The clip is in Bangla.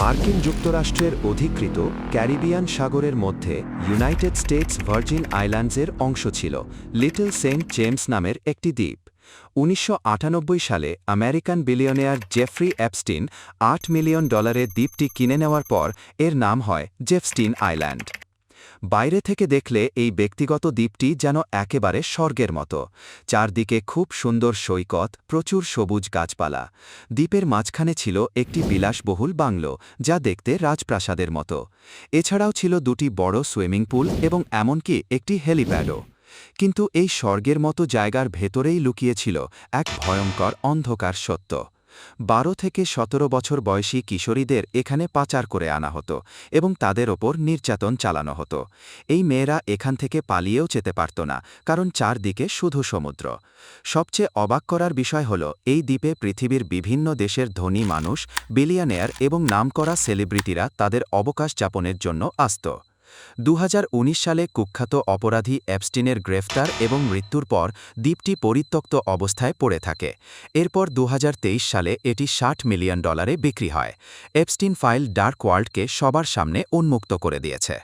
মার্কিন যুক্তরাষ্ট্রের অধিকৃত ক্যারিবিয়ান সাগরের মধ্যে ইউনাইটেড স্টেটস ভার্জিন আইল্যান্ডসের অংশ ছিল লিটল সেন্ট জেমস নামের একটি দ্বীপ। ১৯৯৮ সালে American billionaire Jeffrey Epstein $৮ million দ্বীপটি কিনে নেওয়ার পর এর নাম হয় জেফস্টিন আইল্যান্ড। বাইরে থেকে দেখলে এই ব্যক্তিগত দ্বীপটি যেন একেবারে স্বর্গের মতো। চারদিকে খুব সুন্দর সৈকত, প্রচুর সবুজ গাছপালা। দ্বীপের মাঝখানে ছিল একটি বিলাসবহুল বাংলো, যা দেখতে রাজপ্রাসাদের মতো। এছাড়াও ছিল দুটি বড় সুইমিং পুল এবং এমনকি একটি হেলিপ্যাডও। কিন্তু এই স্বর্গের মতো জায়গার ভেতরেই লুকিয়েছিল এক ভয়ঙ্কর অন্ধকার সত্য। ১২ থেকে ১৭ বছর বয়সী কিশোরীদের এখানে পাচার করে আনা হতো এবং তাদের ওপর নির্যাতন চালানো হতো। এই মেয়েরা এখান থেকে পালিয়েও যেতে পারত না, কারণ চারদিকে শুধু সমুদ্র। সবচেয়ে অবাক করার বিষয় হল, এই দ্বীপে পৃথিবীর বিভিন্ন দেশের ধনী মানুষ, বিলিয়নিয়ার এবং নামকরা সেলিব্রিটিরা তাদের অবকাশ যাপনের জন্য আসত। ২০১৯ সালে কুখ্যাত অপরাধী অ্যাপস্টিনের গ্রেফতার এবং মৃত্যুর পর দ্বীপটি পরিত্যক্ত অবস্থায় পড়ে থাকে। এরপর ২০২৩ সালে এটি $৬০ মিলিয়ন বিক্রি হয়। অ্যাপস্টিন ফাইল ডার্ক ওয়ার্ল্ডকে সবার সামনে উন্মুক্ত করে দিয়েছে।